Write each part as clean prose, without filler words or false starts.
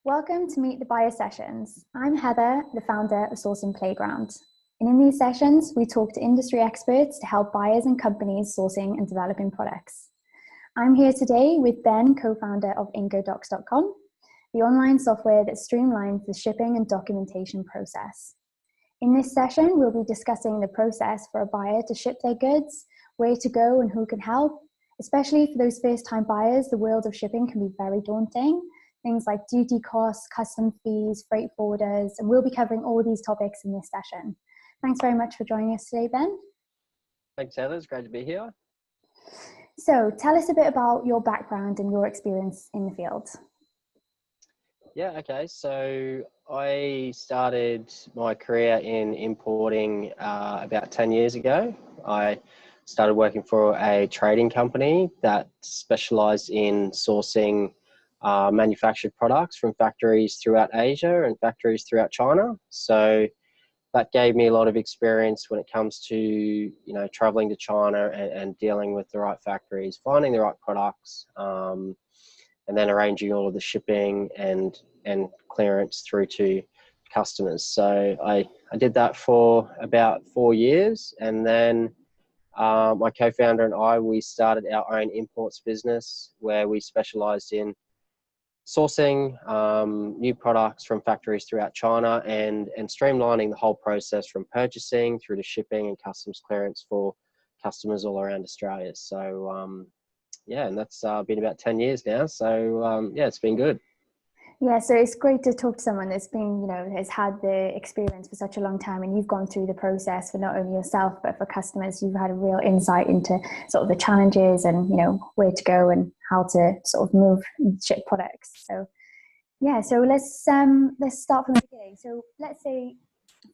Welcome to Meet the Buyer Sessions. I'm Heather, the founder of Sourcing Playground. And in these sessions, we talk to industry experts to help buyers and companies sourcing and developing products. I'm here today with Ben, co-founder of IncoDocs.com, the online software that streamlines the shipping and documentation process. In this session, we'll be discussing the process for a buyer to ship their goods, where to go and who can help. Especially for those first-time buyers, the world of shipping can be very daunting. Things like duty costs, custom fees, freight forwarders, and we'll be covering all these topics in this session. Thanks very much for joining us today, Ben. Thanks, Heather. It's great to be here. So tell us a bit about your background and your experience in the field. Yeah, okay. So I started my career in importing about 10 years ago. I started working for a trading company that specialized in sourcing manufactured products from factories throughout Asia and factories throughout China. So that gave me a lot of experience when it comes to, traveling to China and dealing with the right factories, finding the right products, and then arranging all of the shipping and clearance through to customers. So I did that for about 4 years, and then my co-founder and we started our own imports business where we specialized in sourcing new products from factories throughout China and streamlining the whole process from purchasing through to shipping and customs clearance for customers all around Australia. So and that's been about 10 years now. So it's been good. Yeah, so it's great to talk to someone that's been, has had the experience for such a long time, and you've gone through the process for not only yourself, but for customers. You've had a real insight into sort of the challenges and, where to go and how to sort of move and ship products. So, so let's start from the beginning. So let's say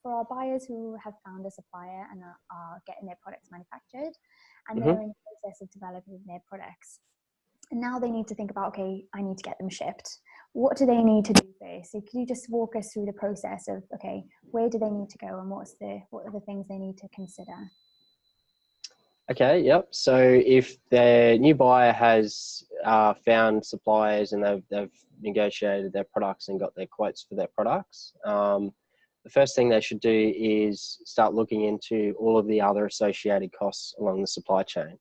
for our buyers who have found a supplier and are getting their products manufactured, and they're in the process of developing their products. And now they need to think about, okay, I need to get them shipped. What do they need to do first? So can you just walk us through the process of, okay, where do they need to go and what are the things they need to consider? Okay, yep. So if the new buyer has found suppliers and they've negotiated their products and got their quotes for their products, the first thing they should do is start looking into all of the other associated costs along the supply chain.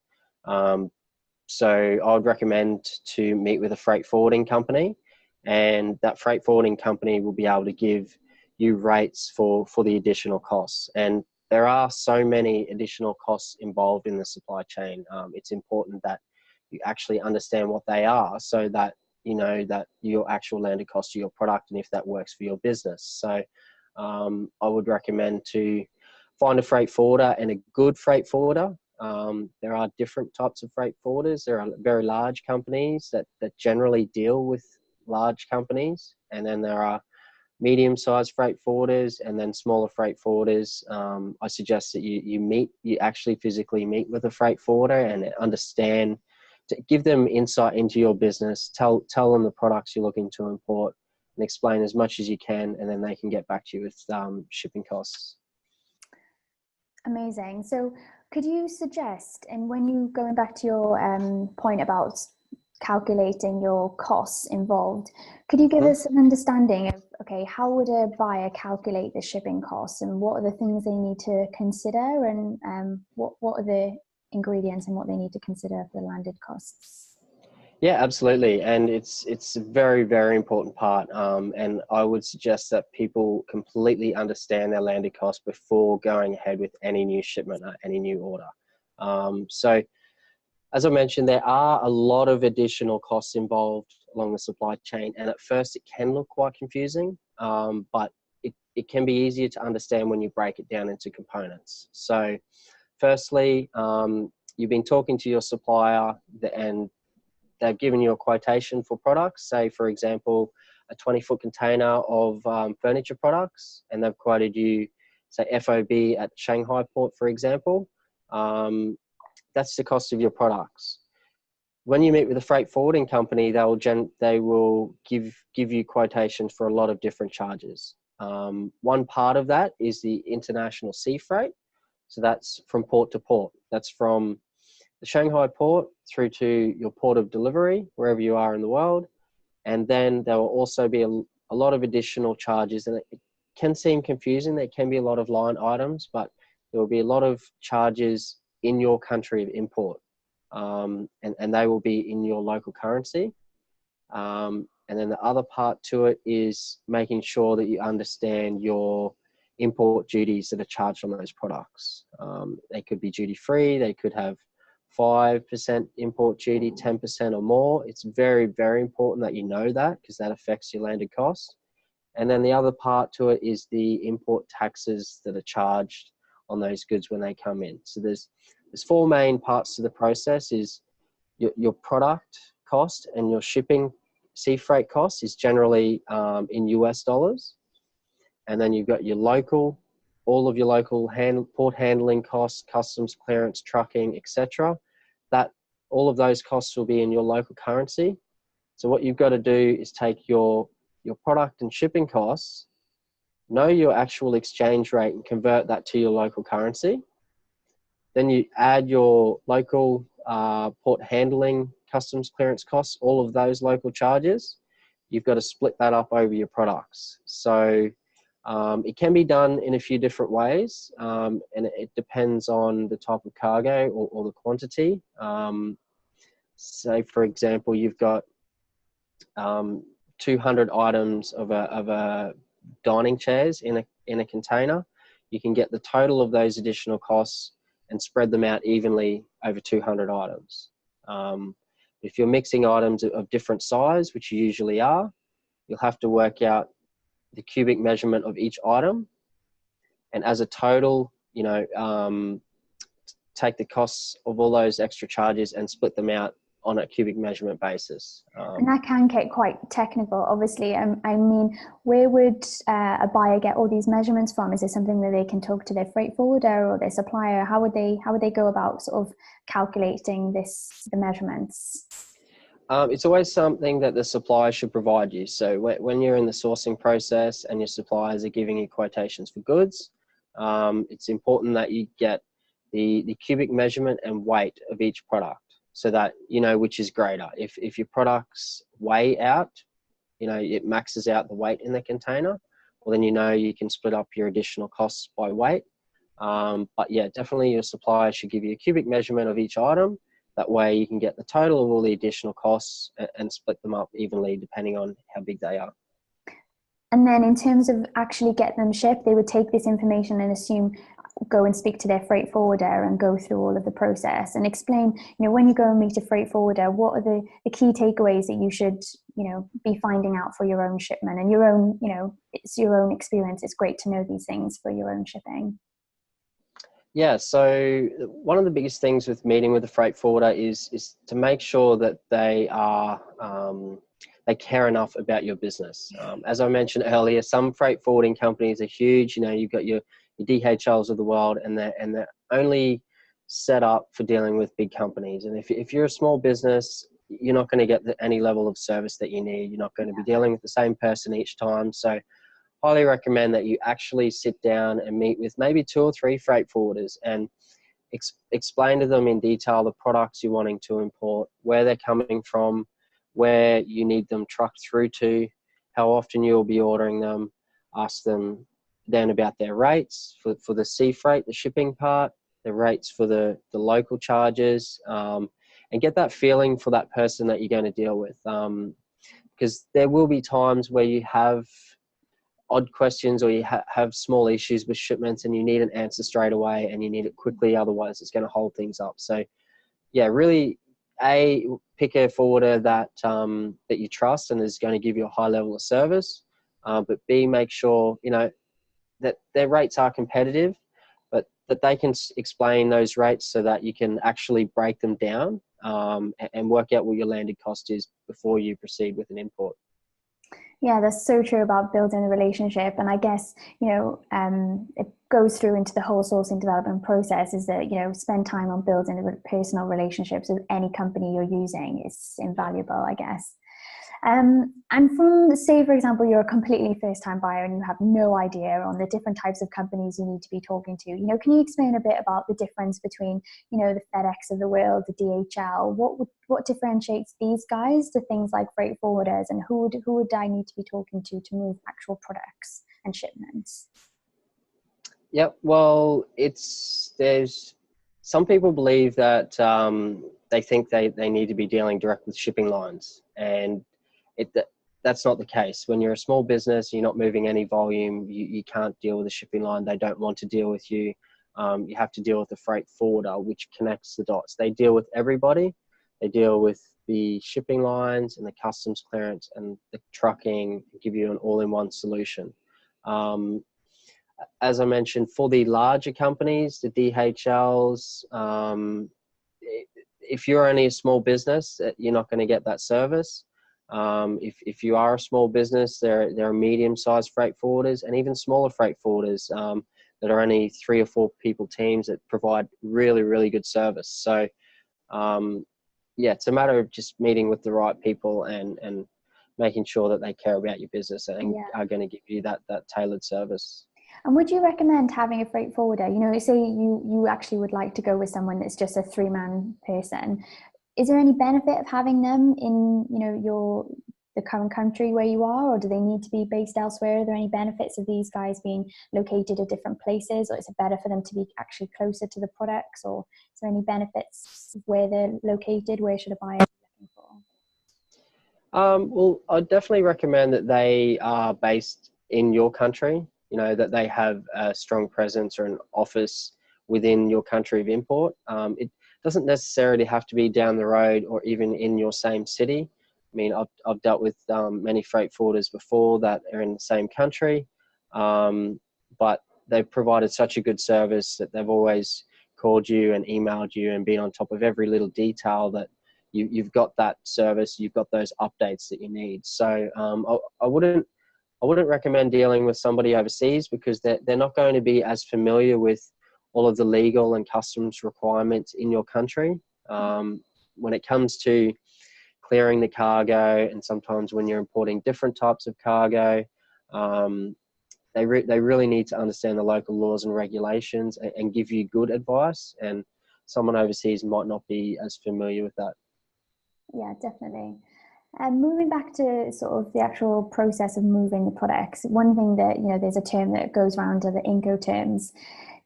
So I would recommend to meet with a freight forwarding company, and that freight forwarding company will be able to give you rates for the additional costs. And there are so many additional costs involved in the supply chain. It's important that you actually understand what they are so that you know that your actual landed cost of your product and if that works for your business. So I would recommend to find a freight forwarder and a good freight forwarder. There are different types of freight forwarders. There are very large companies that generally deal with large companies, and then there are medium-sized freight forwarders and then smaller freight forwarders. I suggest that you actually physically meet with a freight forwarder and understand, to give them insight into your business, tell them the products you're looking to import and explain as much as you can, and then they can get back to you with shipping costs. Amazing. So could you suggest, and when you going back to your point about calculating your costs involved, could you give us an understanding of, okay, how would a buyer calculate the shipping costs and what are the things they need to consider, and what are the ingredients and what they need to consider for the landed costs? Yeah, absolutely. And it's a very, very important part. And I would suggest that people completely understand their landed cost before going ahead with any new shipment or any new order. So as I mentioned, there are a lot of additional costs involved along the supply chain. And at first it can look quite confusing, but it can be easier to understand when you break it down into components. So firstly, you've been talking to your supplier and they've given you a quotation for products, say, for example, a 20-foot container of furniture products, and they've quoted you, say, FOB at Shanghai port, for example. That's the cost of your products. When you meet with a freight forwarding company, they will give you quotations for a lot of different charges. One part of that is the international sea freight. So that's from port to port. That's from the Shanghai port through to your port of delivery, wherever you are in the world. And then there will also be a lot of additional charges, and it can seem confusing. There can be a lot of line items, but there will be a lot of charges in your country of import, and they will be in your local currency. And then the other part to it is making sure that you understand your import duties that are charged on those products. They could be duty free, they could have 5% import duty, 10% or more. It's very, very important that you know that, because that affects your landed cost. And then the other part to it is the import taxes that are charged on those goods when they come in. So there's four main parts to the process: is your product cost, and your shipping sea freight cost is generally in US dollars. And then you've got your local, all of your local port handling costs, customs clearance, trucking, etc. That all of those costs will be in your local currency. So what you've got to do is take your product and shipping costs, know your actual exchange rate, and convert that to your local currency. Then you add your local port handling, customs clearance costs, all of those local charges. You've got to split that up over your products. So it can be done in a few different ways, and it depends on the type of cargo or the quantity. Say, for example, you've got 200 items of a dining chairs in a container. You can get the total of those additional costs and spread them out evenly over 200 items. If you're mixing items of different size, which you usually are, you'll have to work out the cubic measurement of each item, and as a total, take the costs of all those extra charges and split them out on a cubic measurement basis. And that can get quite technical, obviously. I mean, where would a buyer get all these measurements from? Is it something that they can talk to their freight forwarder or their supplier? How would they go about sort of calculating the measurements? It's always something that the supplier should provide you. So when you're in the sourcing process and your suppliers are giving you quotations for goods, it's important that you get the cubic measurement and weight of each product, so that you know which is greater. If your products weigh out, it maxes out the weight in the container, well then you can split up your additional costs by weight. But yeah, definitely your supplier should give you a cubic measurement of each item. That way you can get the total of all the additional costs and split them up evenly depending on how big they are. And then in terms of actually getting them shipped, they would take this information and go and speak to their freight forwarder and go through all of the process and explain, when you go and meet a freight forwarder, what are the key takeaways that you should, be finding out for your own shipment and your own, it's your own experience. It's great to know these things for your own shipping. Yeah, so one of the biggest things with meeting with a freight forwarder is to make sure that they care enough about your business. As I mentioned earlier, some freight forwarding companies are huge. You've got your DHLs of the world, and they're only set up for dealing with big companies. And if you're a small business, you're not going to get any level of service that you need. You're not going to be dealing with the same person each time. So highly recommend that you actually sit down and meet with maybe 2 or 3 freight forwarders and explain to them in detail the products you're wanting to import, where they're coming from, where you need them trucked through to, how often you'll be ordering them. Ask them then about their rates for the sea freight, the shipping part, the rates for the local charges, and get that feeling for that person that you're going to deal with. Because there will be times where you have odd questions or you have small issues with shipments and you need an answer straight away and you need it quickly, otherwise it's going to hold things up. So yeah, really pick a forwarder that you trust and is going to give you a high level of service, but B, make sure that their rates are competitive, but that they can explain those rates so that you can actually break them down and work out what your landed cost is before you proceed with an import. Yeah, that's so true about building a relationship. And I guess, it goes through into the whole sourcing development process, is that, spend time on building personal relationships with any company you're using is invaluable, I guess. And from, say, for example, you're a completely first-time buyer and you have no idea on the different types of companies you need to be talking to. Can you explain a bit about the difference between, the FedEx of the world, the DHL? What differentiates these guys to things like freight forwarders, and who would I need to be talking to move actual products and shipments? Yep. Well, there's some people believe that they think they need to be dealing direct with shipping lines, and that's not the case. When you're a small business, you're not moving any volume, you can't deal with a shipping line. They don't want to deal with you. You have to deal with the freight forwarder, which connects the dots. They deal with everybody. They deal with the shipping lines and the customs clearance and the trucking, give you an all-in-one solution. As I mentioned, for the larger companies, the DHLs, if you're only a small business, you're not going to get that service. If you are a small business, there are medium-sized freight forwarders and even smaller freight forwarders that are only 3 or 4 people teams that provide really, really good service. So, yeah, it's a matter of just meeting with the right people and making sure that they care about your business and are going to give you that tailored service. And would you recommend having a freight forwarder? Say you actually would like to go with someone that's just a 3-man person. Is there any benefit of having them in, the current country where you are, or do they need to be based elsewhere? Are there any benefits of these guys being located at different places, or is it better for them to be actually closer to the products, or is there any benefits of where they're located? Where should a buyer be looking for? Well, I'd definitely recommend that they are based in your country, that they have a strong presence or an office within your country of import. It doesn't necessarily have to be down the road or even in your same city. I mean, I've dealt with many freight forwarders before that are in the same country, but they've provided such a good service that they've always called you and emailed you and been on top of every little detail that you've got that service, you've got those updates that you need. So I wouldn't recommend dealing with somebody overseas because they're not going to be as familiar with all of the legal and customs requirements in your country. When it comes to clearing the cargo, and sometimes when you're importing different types of cargo, they really need to understand the local laws and regulations and give you good advice. And someone overseas might not be as familiar with that. Yeah, definitely. And moving back to sort of the actual process of moving the products, one thing that, there's a term that goes around are the Incoterms.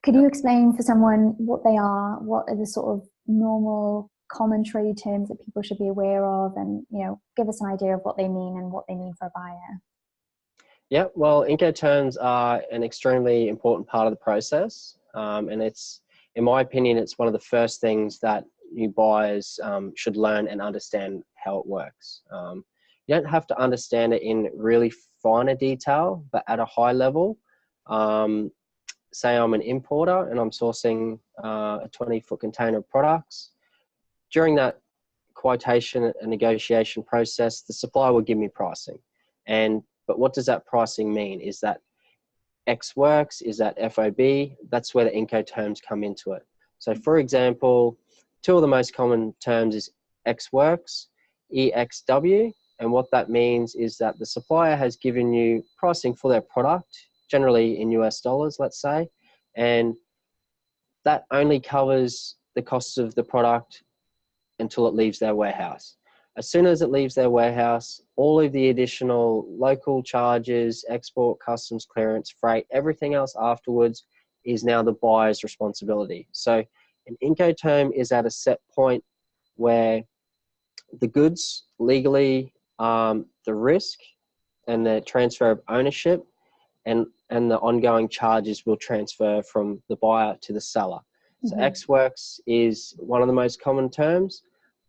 Could you explain for someone what they are? What are the sort of normal common trade terms that people should be aware of, and, give us an idea of what they mean and what they mean for a buyer? Yeah, well, Incoterms are an extremely important part of the process. And it's, in my opinion, it's one of the first things that new buyers should learn and understand how it works. You don't have to understand it in really finer detail, but at a high level. Say I'm an importer and I'm sourcing a 20-foot container of products. During that quotation and negotiation process, the supplier will give me pricing. But what does that pricing mean? Is that X works? Is that FOB? That's where the Incoterms come into it. So for example, 2 of the most common terms is X works, EXW. And what that means is that the supplier has given you pricing for their product, generally in US dollars, let's say, and that only covers the costs of the product until it leaves their warehouse. As soon as it leaves their warehouse, all of the additional local charges, export, customs clearance, freight, everything else afterwards is now the buyer's responsibility. So an Incoterm is at a set point where the goods legally, the risk and the transfer of ownership and the ongoing charges will transfer from the buyer to the seller. So X works is one of the most common terms.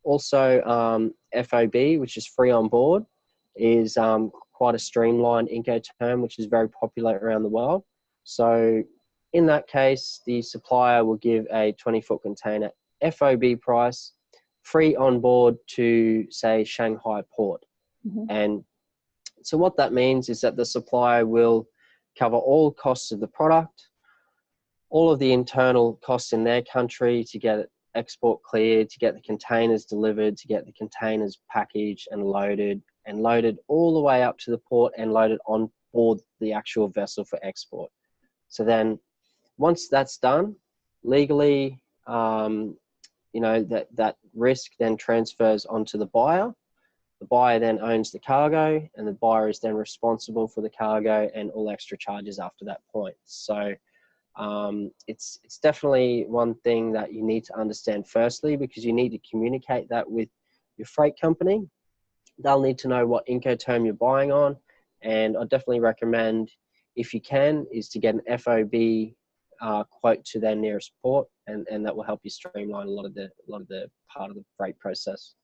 Also, FOB, which is free on board, is quite a streamlined Incoterm, which is very popular around the world. So in that case, the supplier will give a 20-foot container FOB price, free on board to, say, Shanghai port. And so what that means is that the supplier will cover all costs of the product, all of the internal costs in their country to get it export cleared, to get the containers delivered, to get the containers packaged and loaded, and loaded all the way up to the port and loaded on board the actual vessel for export. So then once that's done, legally, that risk then transfers onto the buyer. The buyer then owns the cargo, and the buyer is then responsible for the cargo and all extra charges after that point. So it's definitely one thing that you need to understand firstly, because you need to communicate that with your freight company. They'll need to know what Incoterm you're buying on, and I definitely recommend, if you can, is to get an FOB quote to their nearest port, and that will help you streamline a lot of the part of the freight process.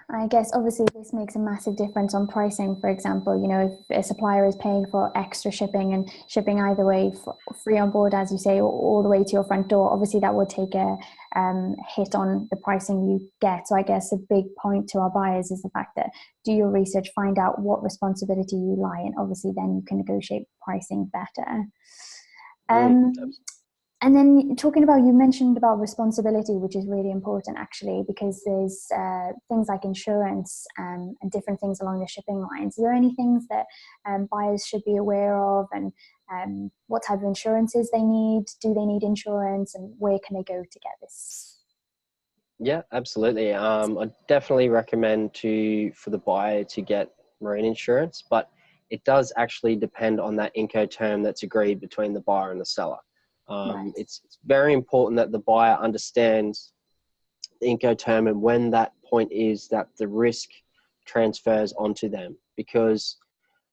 I guess obviously this makes a massive difference on pricing. For example, you know, if a supplier is paying for extra shipping and shipping either way, free on board, as you say, or all the way to your front door, obviously that would take a hit on the pricing you get. So I guess a big point to our buyers is the fact that do your research, find out what responsibility you lie in. Obviously then you can negotiate pricing better. And then talking about, you mentioned about responsibility, which is really important actually, because there's things like insurance and different things along the shipping lines. Are there any things that buyers should be aware of, and what type of insurances they need? Do they need insurance, and where can they go to get this? Yeah, absolutely. I definitely recommend for the buyer to get marine insurance, but it does actually depend on that Incoterm that's agreed between the buyer and the seller. Right. It's very important that the buyer understands the Incoterm and when that point is that the risk transfers onto them, because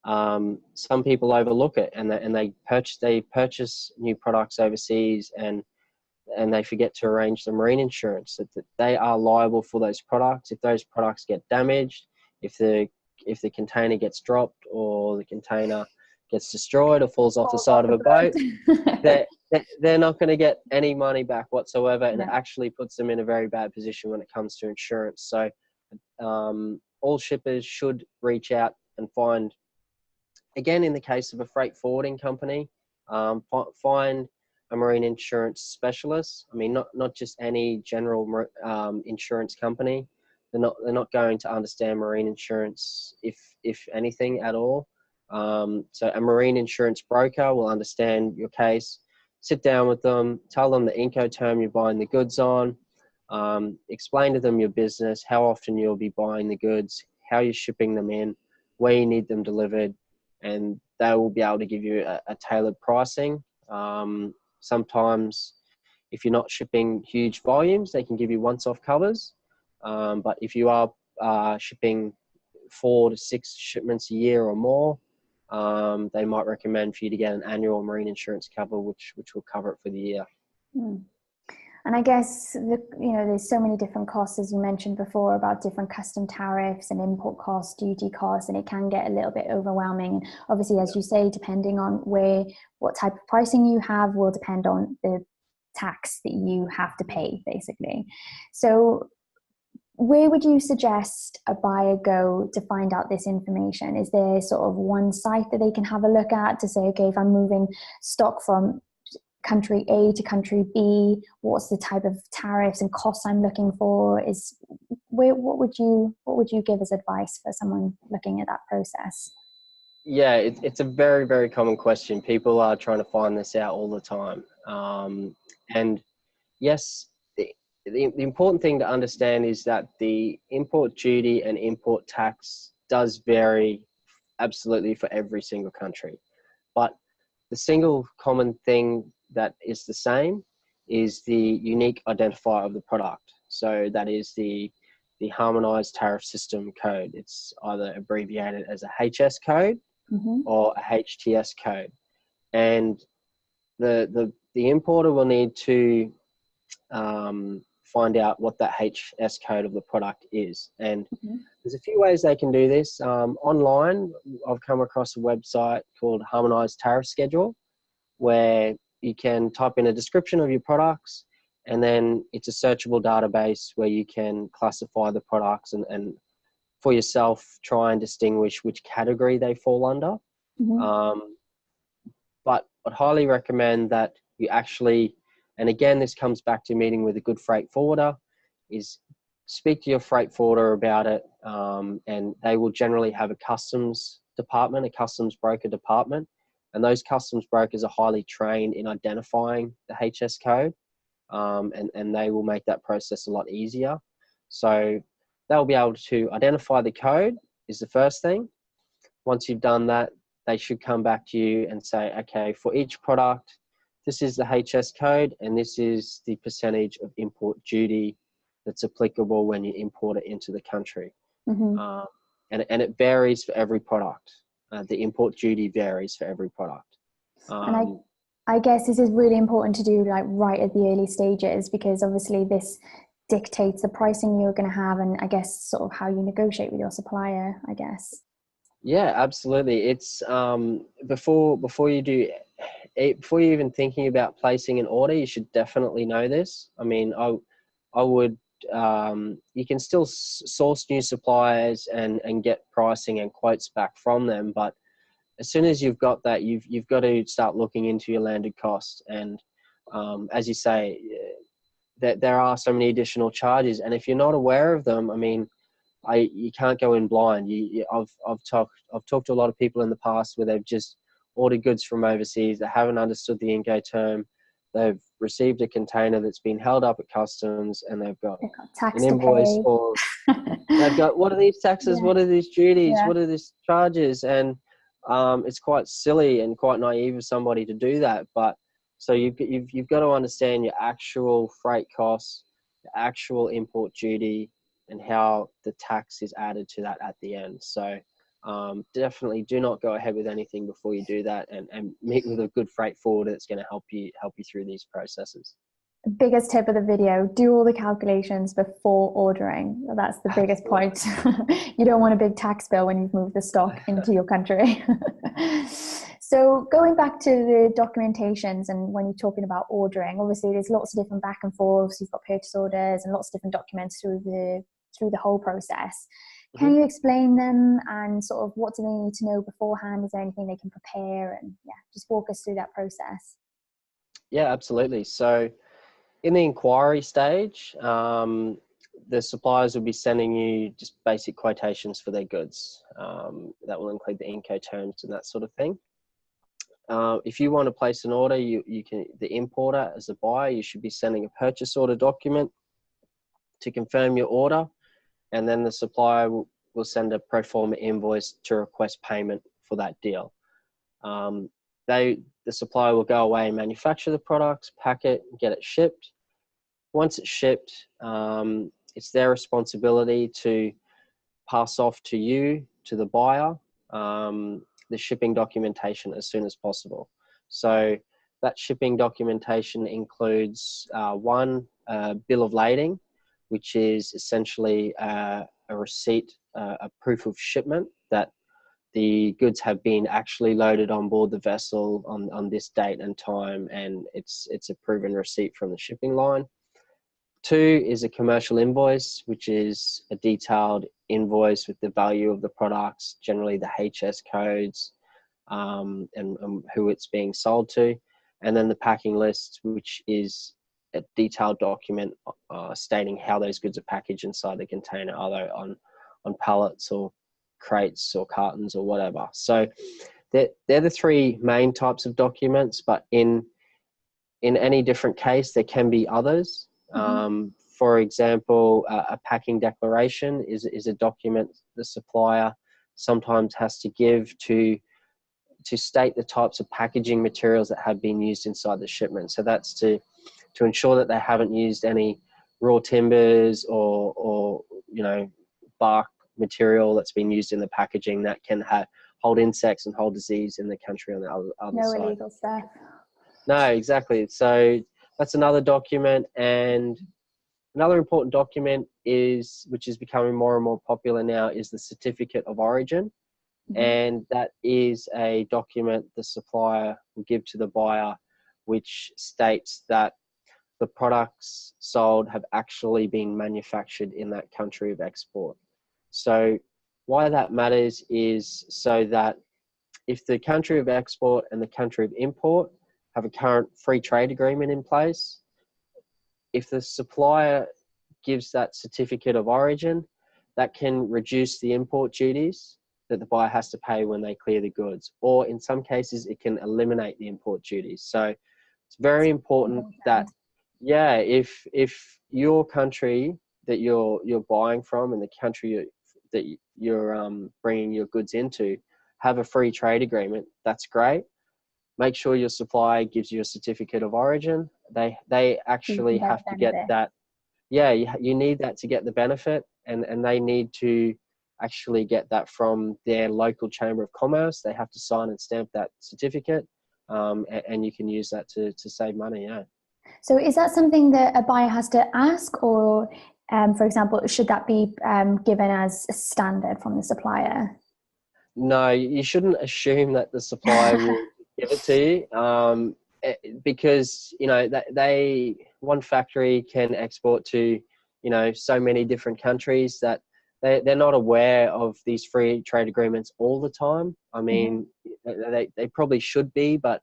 some people overlook it and they purchase new products overseas and they forget to arrange the marine insurance, that they are liable for those products. If those products get damaged, if the container gets dropped, or the container gets destroyed or falls off the side of a boat, they're not going to get any money back whatsoever, and it actually puts them in a very bad position when it comes to insurance. So all shippers should reach out and find, again, in the case of a freight forwarding company, find a marine insurance specialist. I mean, not just any general insurance company. They're not going to understand marine insurance, if anything at all. So a marine insurance broker will understand your case. Sit down with them, tell them the Incoterm you're buying the goods on, explain to them your business, how often you'll be buying the goods, how you're shipping them in, where you need them delivered, and they will be able to give you a tailored pricing. Sometimes if you're not shipping huge volumes, they can give you once-off covers. But if you are shipping 4 to 6 shipments a year or more, they might recommend for you to get an annual marine insurance cover, which will cover it for the year. And I guess, there's so many different costs, as you mentioned before, about different custom tariffs and import costs, duty costs, and it can get a little bit overwhelming. And obviously, as you say, depending on what type of pricing you have will depend on the tax that you have to pay, basically. So where would you suggest a buyer go to find out this information? Is there sort of one site that they can have a look at to say, okay, if I'm moving stock from country A to country B, what's the type of tariffs and costs I'm looking for? What would you give as advice for someone looking at that process? Yeah, it's a very, very common question. People are trying to find this out all the time. And yes, the important thing to understand is that the import duty and import tax does vary absolutely for every single country. But the single common thing that is the same is the unique identifier of the product. So that is the harmonized tariff system code. It's either abbreviated as a HS code or a HTS code. And the importer will need to find out what that HS code of the product is. And there's a few ways they can do this. Online, I've come across a website called Harmonized Tariff Schedule, where you can type in a description of your products, and then it's a searchable database where you can classify the products and for yourself try and distinguish which category they fall under. But I'd highly recommend that you actually, and again, this comes back to meeting with a good freight forwarder, is speak to your freight forwarder about it, and they will generally have a customs department, a customs broker department, and those customs brokers are highly trained in identifying the HS code, and they will make that process a lot easier. So they'll be able to identify the code is the first thing. Once you've done that, they should come back to you and say, okay, for each product, this is the HS code, and this is the percentage of import duty that's applicable when you import it into the country. Mm-hmm. And it varies for every product. The import duty varies for every product. And I guess this is really important to do like right at the early stages, because obviously this dictates the pricing you're going to have, and I guess sort of how you negotiate with your supplier, I guess. Yeah, absolutely. It's before you do it, before you're even thinking about placing an order, you should definitely know this. I mean, I would, you can still source new suppliers and get pricing and quotes back from them, but as soon as you've got that, you've got to start looking into your landed cost. And as you say, that there are so many additional charges, and if you're not aware of them, I mean, you can't go in blind. I've talked to a lot of people in the past where they've just ordered goods from overseas. They haven't understood the Incoterm. They've received a container that's been held up at customs, and they've got Tax an to invoice pay. for. They've got, what are these taxes? Yeah. What are these duties? Yeah. What are these charges? And it's quite silly and quite naive of somebody to do that. But so you've got to understand your actual freight costs, the actual import duty, and how the tax is added to that at the end. So definitely do not go ahead with anything before you do that, and meet with a good freight forwarder that's going to help you through these processes. Biggest tip of the video: do all the calculations before ordering. That's the biggest point. You don't want a big tax bill when you've moved the stock into your country. So going back to the documentations, and when you're talking about ordering, obviously there's lots of different back and forths. You've got purchase orders and lots of different documents through the whole process. Can you explain them, and sort of what do they need to know beforehand? Is there anything they can prepare? And yeah, just walk us through that process. Yeah, absolutely. So in the inquiry stage, the suppliers will be sending you just basic quotations for their goods. That will include the Incoterms and that sort of thing. If you want to place an order, you can, the importer as a buyer, you should be sending a purchase order document to confirm your order, and then the supplier will send a pro forma invoice to request payment for that deal. The supplier will go away and manufacture the products, pack it, get it shipped. Once it's shipped, it's their responsibility to pass off to you, to the buyer, the shipping documentation as soon as possible. So that shipping documentation includes one, bill of lading, which is essentially a receipt, a proof of shipment that the goods have been actually loaded on board the vessel on this date and time, and it's a proven receipt from the shipping line. Two is a commercial invoice, which is a detailed invoice with the value of the products, generally the HS codes, and who it's being sold to. And then the packing list, which is a detailed document stating how those goods are packaged inside the container, either on pallets or crates or cartons or whatever. So they're the three main types of documents, but in any different case, there can be others. For example, a packing declaration is a document the supplier sometimes has to give to state the types of packaging materials that have been used inside the shipment. So that's to ensure that they haven't used any raw timbers or bark material that's been used in the packaging that can hold insects and hold disease in the country on the other side. No illegal stuff. No, exactly. So that's another document. And another important document which is becoming more and more popular now, is the certificate of origin. And that is a document the supplier will give to the buyer, which states that the products sold have actually been manufactured in that country of export. So why that matters is so that if the country of export and the country of import have a current free trade agreement in place, if the supplier gives that certificate of origin that can reduce the import duties that the buyer has to pay when they clear the goods, or in some cases it can eliminate the import duties. So it's very important that, yeah, if your country that you're buying from and the country that you're bringing your goods into have a free trade agreement, that's great. Make sure your supplier gives you a certificate of origin. They actually have to get that. Yeah, you need that to get the benefit, and they need to actually get that from their local chamber of commerce. They have to sign and stamp that certificate, and you can use that to save money. Yeah. So is that something that a buyer has to ask, or for example, should that be given as a standard from the supplier? No, you shouldn't assume that the supplier will give it to you, because that one factory can export to so many different countries that they're not aware of these free trade agreements all the time. I mean, they probably should be, but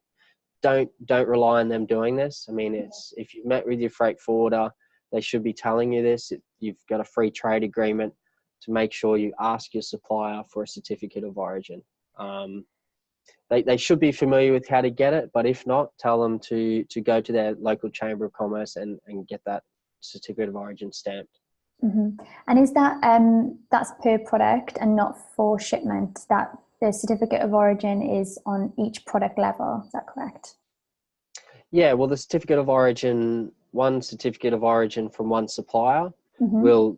don't rely on them doing this. I mean, if you've met with your freight forwarder, they should be telling you this. You've got a free trade agreement, to make sure you ask your supplier for a certificate of origin. They should be familiar with how to get it, but if not, tell them to go to their local chamber of commerce and get that certificate of origin stamped. And is that that's per product and not for shipment, that the certificate of origin is on each product level? Is that correct? Yeah, well, the certificate of origin, one certificate of origin from one supplier will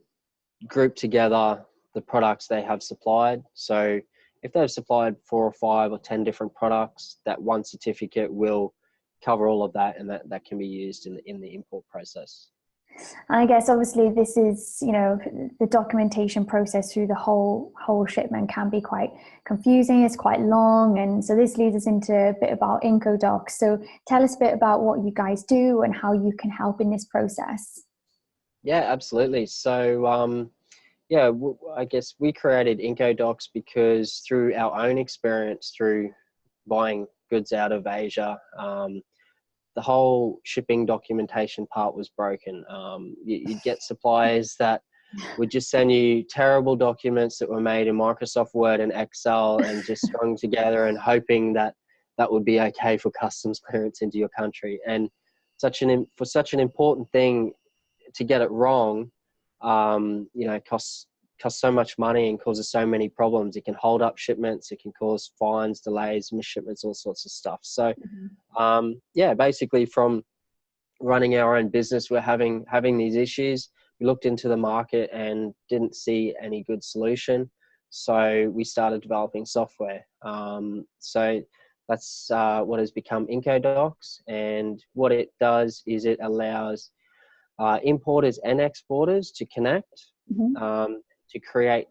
group together the products they have supplied. So if they've supplied 4 or 5 or 10 different products, that one certificate will cover all of that, and that can be used in the import process. And I guess obviously this is, the documentation process through the whole shipment can be quite confusing. It's quite long. And so this leads us into a bit about IncoDocs. So tell us a bit about what you guys do and how you can help in this process. Yeah, absolutely. So, I guess we created IncoDocs because through our own experience, through buying goods out of Asia, the whole shipping documentation part was broken. You'd get suppliers that would just send you terrible documents that were made in Microsoft Word and Excel and just strung together and hoping that would be okay for customs clearance into your country. And for such an important thing to get it wrong, costs so much money and causes so many problems. It can hold up shipments, it can cause fines, delays, misshipments, all sorts of stuff. So basically from running our own business, we're having these issues. We looked into the market and didn't see any good solution, so we started developing software. So that's what has become IncoDocs, and what it does is it allows importers and exporters to connect, to create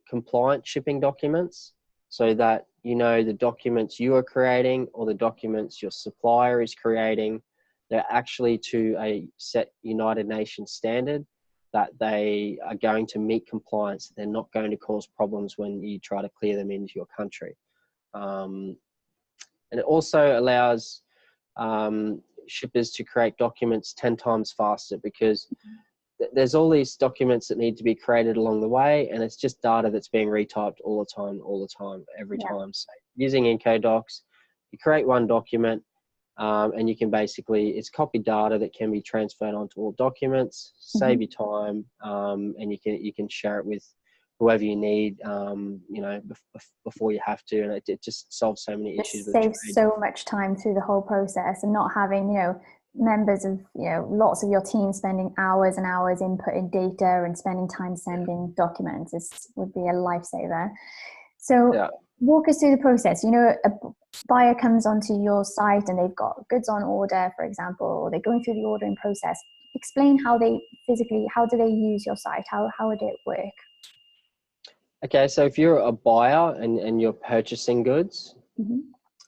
compliant shipping documents, so that the documents you are creating or the documents your supplier is creating, they're actually to a set United Nations standard, that they are going to meet compliance. They're not going to cause problems when you try to clear them into your country. And it also allows shippers to create documents 10 times faster, because there's all these documents that need to be created along the way, and it's just data that's being retyped all the time, every time. So using IncoDocs, you create one document, and you can it's copied data that can be transferred onto all documents, save you time, and you can share it with whoever you need, before you have to, and it just solves so many issues. It saves so much time through the whole process, and not having members of lots of your team spending hours and hours inputting data and spending time sending documents would be a lifesaver. So walk us through the process. A buyer comes onto your site and they've got goods on order, for example, or they're going through the ordering process. Explain how do they use your site? How would it work? Okay, so if you're a buyer and you're purchasing goods,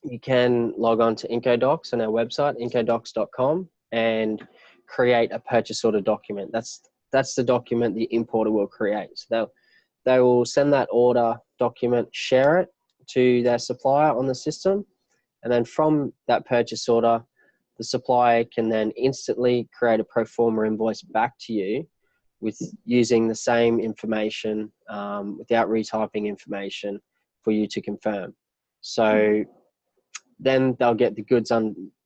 you can log on to IncoDocs on our website, IncoDocs.com, and create a purchase order document. That's the document the importer will create. So they will send that order document, share it to their supplier on the system, and then from that purchase order, the supplier can then instantly create a pro forma invoice back to you with using the same information without retyping information for you to confirm. So then they'll get the goods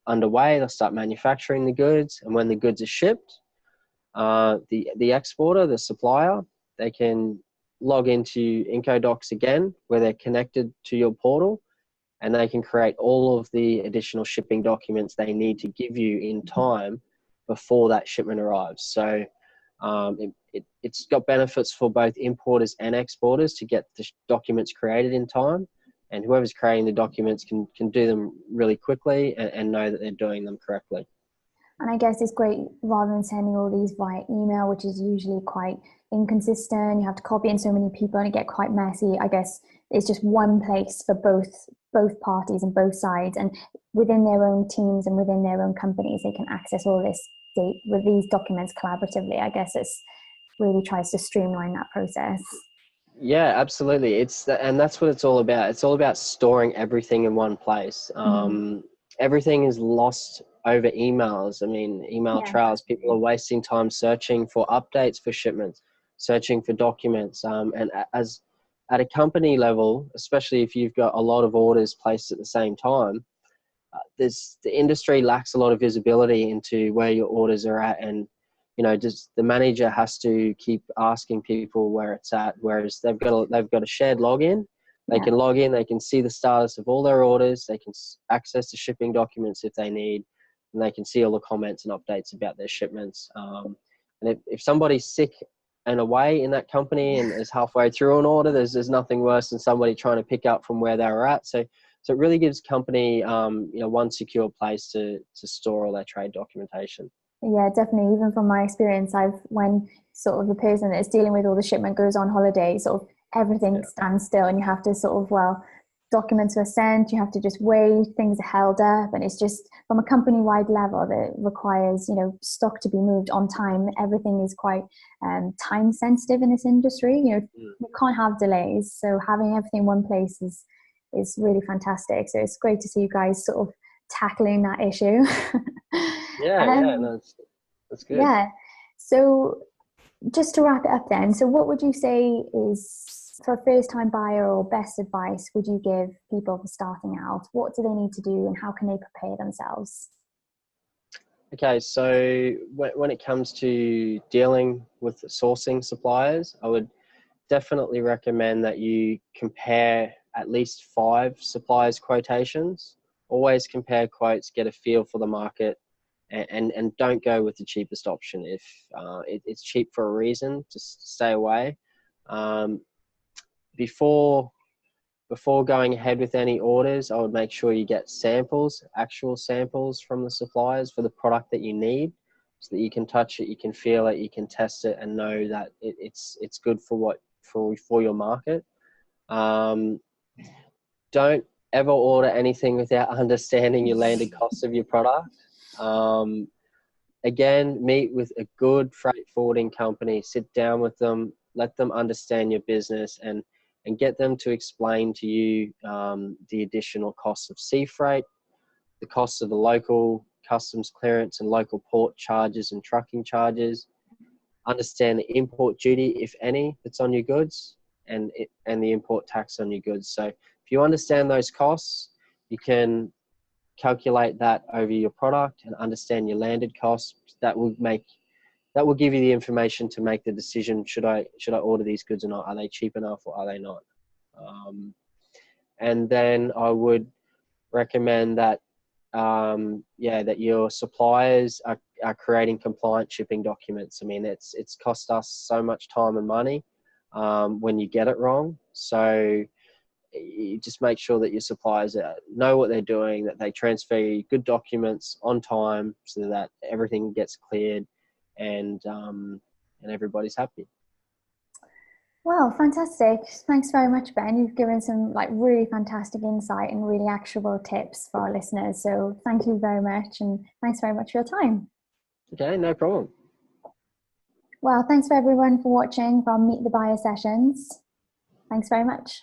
underway, they'll start manufacturing the goods, and when the goods are shipped, the exporter, the supplier, they can log into IncoDocs again, where they're connected to your portal, and they can create all of the additional shipping documents they need to give you in time before that shipment arrives. So it's got benefits for both importers and exporters to get the documents created in time, and whoever's creating the documents can do them really quickly and know that they're doing them correctly. And I guess it's great rather than sending all these via email, which is usually quite inconsistent. You have to copy in so many people and it get quite messy. I guess it's just one place for both parties and both sides, and within their own teams and within their own companies, they can access all this with these documents collaboratively. I guess it's really tries to streamline that process. Yeah, absolutely. And that's what it's all about. It's all about storing everything in one place. Everything is lost over emails. I mean, email trails. People are wasting time searching for updates for shipments, searching for documents. And as at a company level, especially if you've got a lot of orders placed at the same time, the industry lacks a lot of visibility into where your orders are at, and just the manager has to keep asking people where it's at. Whereas they've got a shared login. They can log in, they can see the status of all their orders, they can access the shipping documents if they need, and they can see all the comments and updates about their shipments. And if somebody's sick and away in that company and is halfway through an order, there's nothing worse than somebody trying to pick up from where they were at. So it really gives company one secure place to store all their trade documentation. Yeah, definitely. Even from my experience, when sort of the person that's dealing with all the shipment goes on holiday, sort of everything stands still, and you have to documents are sent, you have to just wait, things are held up, and it's just from a company-wide level that requires stock to be moved on time. Everything is quite time sensitive in this industry. You can't have delays, so having everything in one place is really fantastic. So it's great to see you guys sort of tackling that issue. That's good. Yeah. So just to wrap it up then, so what would you say is, for a first-time buyer, or best advice would you give people for starting out? What do they need to do and how can they prepare themselves? Okay, so when it comes to dealing with sourcing suppliers, I would definitely recommend that you compare at least 5 suppliers' quotations. Always compare quotes, get a feel for the market, and don't go with the cheapest option. If it's cheap for a reason, just stay away. Before going ahead with any orders, I would make sure you get actual samples from the suppliers for the product that you need, so that you can touch it, you can feel it, you can test it, and know that it's good for your market. Don't ever order anything without understanding your landed cost of your product. Again, meet with a good freight forwarding company, sit down with them, let them understand your business, and get them to explain to you the additional costs of sea freight, the costs of the local customs clearance and local port charges and trucking charges, understand the import duty, if any, that's on your goods, and the import tax on your goods. So if you understand those costs, you can calculate that over your product and understand your landed costs. That will give you the information to make the decision: should I order these goods or not? Are they cheap enough or are they not? And then I would recommend that that your suppliers are creating compliant shipping documents. I mean, it's cost us so much time and money when you get it wrong. So you just make sure that your suppliers know what they're doing, that they transfer you good documents on time, so that everything gets cleared and everybody's happy. Well, fantastic. Thanks very much, Ben. You've given some really fantastic insight and really actionable tips for our listeners. So thank you very much, and thanks very much for your time. Okay, no problem. Well, thanks for everyone for watching from Meet the Buyer sessions. Thanks very much.